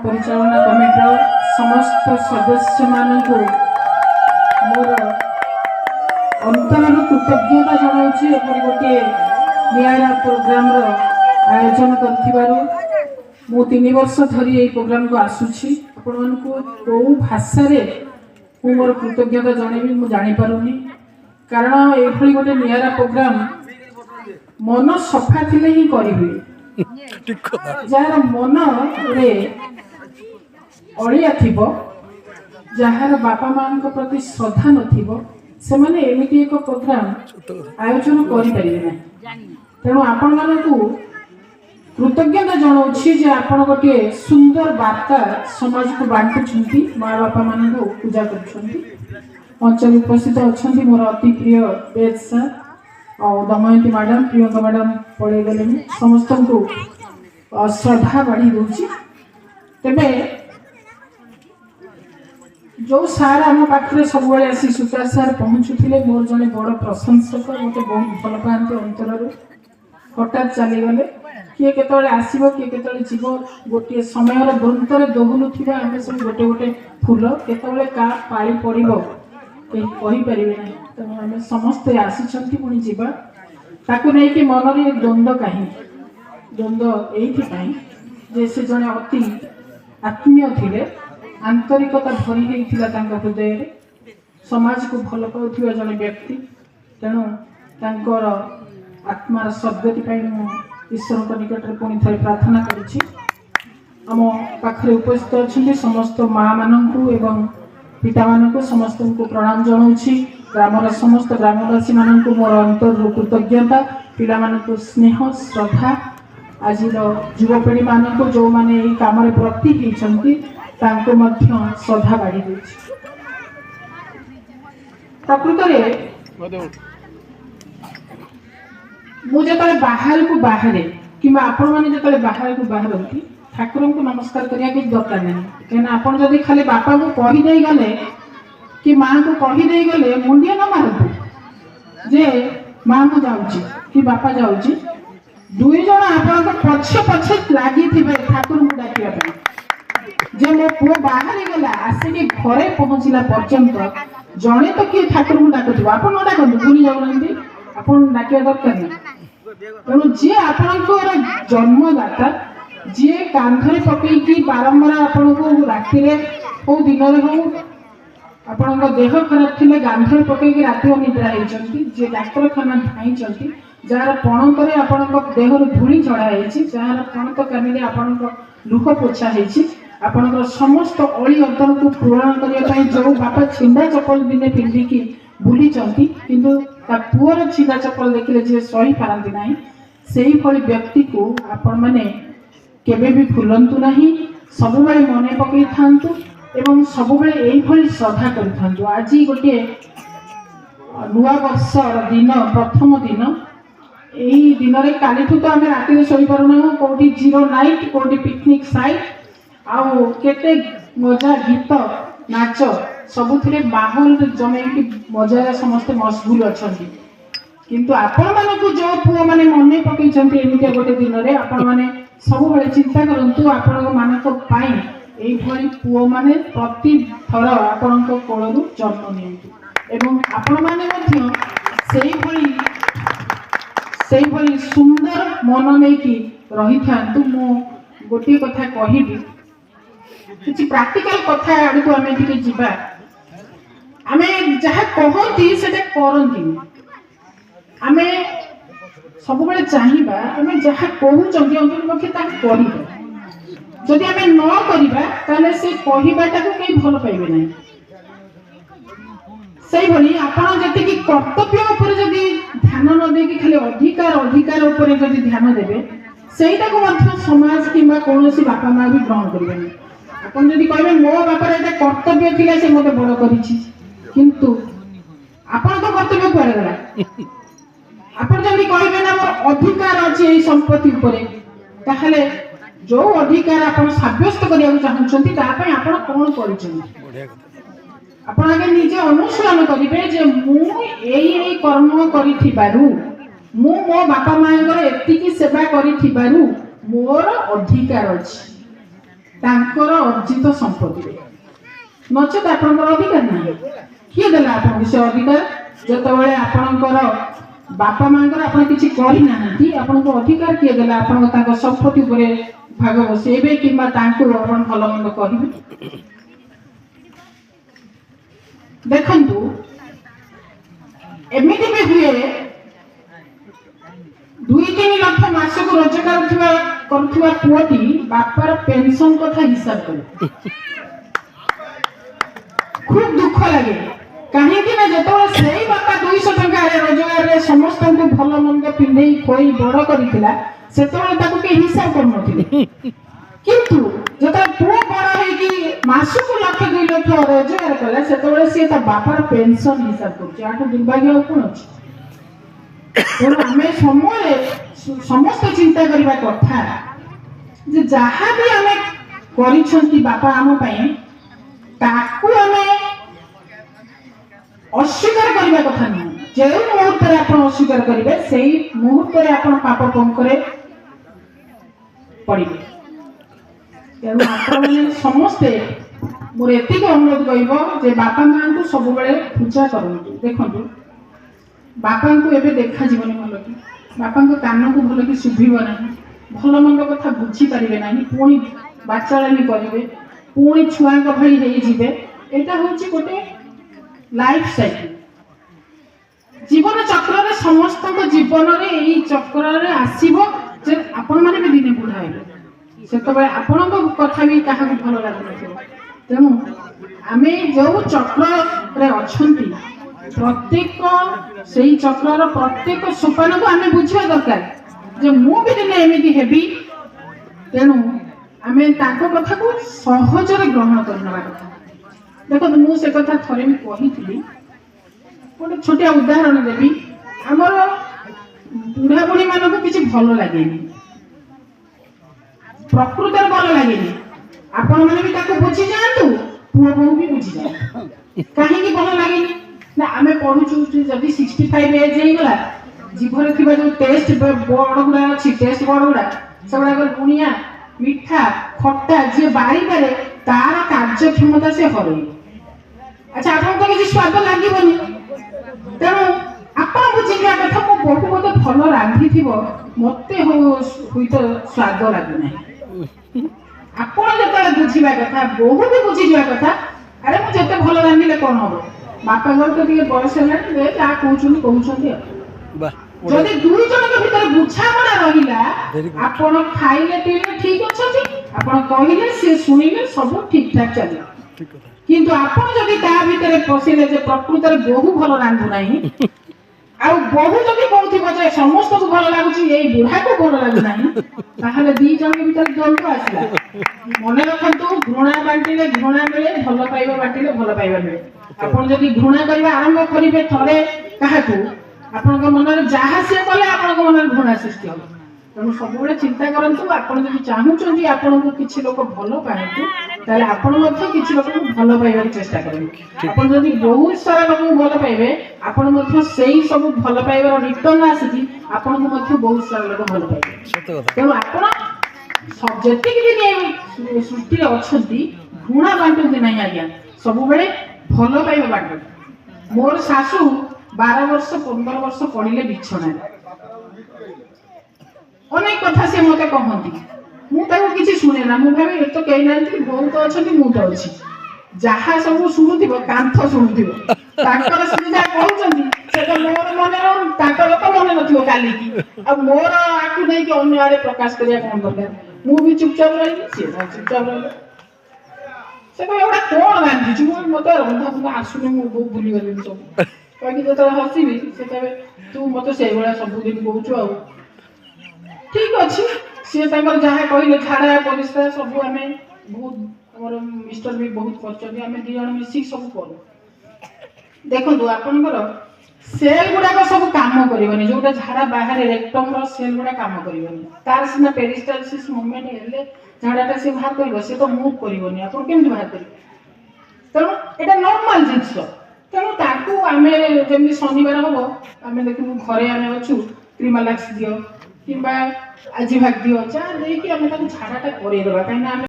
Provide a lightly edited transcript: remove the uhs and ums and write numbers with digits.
परिचालना कमिटर समस्त सदस्य मानक मोर अंतर कृतज्ञता जनाऊँगी एपरी गोटे निरा प्रोग्राम आयोजन कर मु 3 वर्ष धरी ये प्रोग्राम को आसूची आपण को भाषा मु मोर कृतज्ञता जनइबी मु जानी पारुनी कारण ये गोटे निरा प्रोग्राम मन सफा थिले ही करी जार मन रे अलिया थिबो जार बापा मां प्रति श्रद्धा नथिबो से माने एमिति एक प्रोग्राम आयोजन करि परिबे ना तेणु आपण मानकु कृतज्ञता जनाऊँगी जे आपण गोटे सुंदर वार्ता समाज को बांटुछंती माँ बापा मान पूजा करुछंती मंचर उपस्थित अच्छा मोर अति प्रिय वेद सर और दमयंती मैडम प्रियंका मैडम पड़े गले समस्त को श्रद्धा बढ़ी दूची तेरे जो सार आम पाखे सब आसी सुतार सार पहुँचुले मोर जड़े बड़ प्रशंसक मत बहुत भल पाते अंतर हठात चलीगले किए केतले आसो किए केतले जीव गोटे समय बंतर दोहलु थी आम सब गोटे गोटे फूल केतले का पाली पड़ो कहीं पारे ना तेणु आम समस्ते आसी पुणी जावा ताकू नहीं कि मन में द्वंद्व कहीं द्वंद्व ये से जड़े अति आत्मीय थे आंतरिकता भरी होता हृदय समाज को भल पाउथिबा जड़े व्यक्ति तेणु तांकर आत्मार सद्गति ईश्वर निकट में पुणी थे प्रार्थना करुच्ची आम पाखे उपस्थित अच्छा समस्त माँ मानू एवं पिता मानक समस्त को प्रणाम जनाऊँगी ग्रामर समस्त ग्रामवासी मानक मोर अंतर कृतज्ञता पिला मानक स्नेह श्रद्धा आज युवपीढ़ी मानक जो मैंने यही कम प्रति होती श्रद्धा बाढ़ी प्रकृत मुझे बाहर को बाहरे कि आपण मैंने जो बाहर को बाहरती ठाकुर को नमस्कार करने की दरकार नहीं कहीं आप खाली बापा को कहीदे गले कि माँ को कहीदे गले मुंडिया न मारतु जे माँ को जाऊँगी कि बापा जाऊँगी दुई जन आप पछे पछे लगी ठाकुर को डाकिया जे मो पुओ बाहर गला आसिक घरे पहुँचला पर्यंत जड़े तो किए ठाकुर को डाकुथ आप न डाकू भूली जाऊँगी आप डाकिया दरकार नहीं तेणु जी आप जन्मदाता जी कांधरे पकईकि बारंबार आपण को राति हो दिन हो आपण देह खराब थे गांधरे पकईकि राति निद्रा होती जी डाक्तरखाना धाई जार पणत आपण देह धूली चढ़ाई जार पणत कानी आपण लुह पोछा आपण समस्त अली अंतर को पूरण करने जो बापा छिंडा चप्पल दिने पिंधिकी बुली किंतु पुअर छिंडा चप्पल देखिले जी सही पारती ना से व्यक्ति को आपण मैंने केबे भी भूलंतु नहीं सब मन पकई थांतु एवं सब यही श्रद्धा करूँ आज गोटे नुआ वर्ष दिन प्रथम दिन यही दिन में काली तो आम राति शोई पारना कौटी जीरो नाइट कौटी पिकनिक साइट आउ केते मजा गीत नाच सबुथिरे माहौल जमे मजार समस्ते मशगुल अच्छा किंतु आपण मानक जो पुओ माने मन पकई एमती गोटे दिन में आपण माने सब चिंता करूँ आपण मानक यही पुओ माने प्रति थर आपण कोलू जन्म नियंतु आपण माने सुंदर मन नहीं रही था मु गोटे कथा कहबी कि प्राक्टिकल कथा आड़ को आम जा आम जहाँ कहती से करती आम सब चाहिए आम जहाँ कहते अंतर्पक्षे जदि आम न करवा से कहवाटा को कहीं भल पाइबे ना से भाई आपड़ी कर्तव्य उपर जदि ध्यान न दे खाली अधिकार अधिकार उपर जदि ध्यान देवे सेटा को समाज कि कौन बापा माँ भी ग्रहण करेंगे आपन जदि कहे मो बापार एटा कर्तव्य थिला से मते बड़ करिछि किंतु आपन तो कर्तव्य कुआडे गला आपन जदि कहबे ना मोर अधिकार अछि एई संपत्ति उपरे ताहले जो अधिकार आपन साब्यस्त करिया चाहछंती ता पय आपन कोन करिछंती आपन आगे निजे अनुसरण करिवे जे मु एई कर्म करिथिबारु मु मो बापा मांगर एतिकी सेवा करिथिबारु मोर अधिकार अछि तांकर अर्जित संपत्ति नचेत आपंकर अधिकार ना किए देला आपन से अधिकार जतबेले आपनकर बापा मांकर आपन किछि करि नाहंती आपन को अधिकार किए देला आपन तांकर संपत्ति उपरे भाग बसेबे किंबा तांको आपन भलो मंद कहिबे देखंतु एमिति भी हुए 2-3 लाख मास को रोजगार करुवा पुओटी बापार पेंशन कथा हिसाब करे खूब दुख लगे कहीं ना जो से बापा 200 टंका रोजगार रे समस्त को भल मंद पिंधे खोई बड़ करथिला सेतबेले ताको के हिसाब करनथिले किंतु जता पुओ बड़ है कि मासको 1-2 लाख रोजगार कला सेतबेले से ता बापार पेंशन हिसाब करछ आठो दुर्भाग्य कोन अछि तेणु आम समय समस्त चिंता करने कथा जे जहाँ भी आम कर बापा आम ताकू आम अस्वीकार करने कथा नुह जो मुहूर्त आप अस्वीकार करेंगे से मुहूर्त आप पाप पंकरे पड़े तेणु आप समस्ते मोर एतिक अनुरोध कह बापा माँ को सब पूजा करूँ देखु बापा को एबे देखा जीवन भल कि बापा को कान को भल कि शुभिब ना भल मंद कथा बुझी पारे ना पुणी बाचालामी करेंगे पुणी छुआ भाई यहाँ हूँ गोटे लाइफ साइकिल जीवन चक्र रे समस्त जीवन रे यही चक्र रे आसीबो जे आपण माने भी दिने बुढ़ा हेले सेतबे आपण कथा भी क्या भल लगुन तेणु आम जो चक्र रे अछंती प्रत्येक से चक्र प्रत्येक सोपान को आम बुझा दरकार जो मु भी दिने एमती हेबी तेणु आम कथा को सहज ग्रहण करना कथा देखो मुझे कथा थरे भी कही गोटे छोटिया उदाहरण देवी आमर बुढ़ा बुढ़ी मान को किसी भल लगे प्रकृत भल लगे आपण मैंने भी बुझी जातु पुओ बहू भी बुझी जाए कहीं भल लगे ना आम पढ़ुचु जदि 65 एज होगा जीभर थी जो टेस्ट बड़ गुड़ा अच्छी टेस्ट बड़ गुड़ा से गुड़ा लुणिया मिठा खट्टा जी बारी पारे तार कार्यक्षमता से हर अच्छा आपको तो किसी स्वाद लगे तेणु आप बुझा कथा मो बहु मत भल रांधि थी मत हुई तो स्वाद लगुना आपण जो बुझा कथा बहु भी बुझीजा कथा अरे मुझे भल रांधिले कौन हम बापा घर तो बयस है कहते जदि दुई जन भीतर बुझापड़ा रहा आपण खाइले पीले ठीक अच्छे आपण कहले सी शुणिले सब ठीक ठाक चलिए किंतु आपण जदि ता भीतर पशिले जे प्रकृत बहु भल रांधु नाही आ बहु जदि कहथिबो जे समस्त को भल लागुची एई बुढ़ा को भल लागु नाही ताहले दी जन भीतर द्वंद्व आसिला मने रखंतु घृणा बांटिले घृणा मिले भल पाइबा बांटिले भल पाइबा मिले आपण जदि घृणा करबा आरंभ करिवे थरे काहाकू आपण मन में जहाँ सी कले आपण मन में घृणा सृष्टि हो तेणु सब चिंता करूँ आपड़ जब चाहूँ आपन को किसी लोक भल पाए ताले आपण किसी लोक भल पाइबार चेष्टा करेंगे आप जब बहुत सारा लोक भल पाइबे आपण से ही सब भल पाइबार रिटर्न आसी आपन को बहुत सारा लोक भल पाइबे तेणु आप जी सृष्टि अच्छा घृणा बांटती ना आज्ञा सब भल पाइबा बांट मोर शाशु 12 वर्ष 15 वर्ष पढ़िले बिछना अनेक कथा से मत कहती मुझे शुणे ना मुझे भावे तो कही ना बहुत अच्छा मुझे तो अच्छी जहाँ सब शुणुव कांथ शुणुव से तो मोर मन तो मन न काली की मोर आकु नहीं कि अन्य आड़े प्रकाश करिया कौन दरकार मुझे चुपचाप रही सी चुपचाप रही से कौन रांधि मत रंधा फंधा आसुनी मुझे भूली गली सब कहीं जो हसबी से तू मत से सबुदिन कहूँ आ ठीक अच्छे सी जहाँ कहले झाड़ा परिस्रा सब आम बहुत मिस्टर भी बहुत कर दी जन मिसिक सब कर देखो आपंकर सेल गुड़ाक सब कम कर जो झाड़ा बाहर रेक्टम सेल गुड़ा कम कर तार सीना पेरिस्टालसिस मूवमेंट हेल्ले झाड़ाटा सी बाहर कर सी तो मुव करनी आप बाहर करेंगे तेणु यहाँ नॉर्मल जिनस तेणु ताकू आम जमी शनिवार हम आम देखू घरे आम अच्छु क्रीमालाक्स दियो कि आज भाग दियो जहाँ देखिए आम झाड़ाटा करदेवा कहीं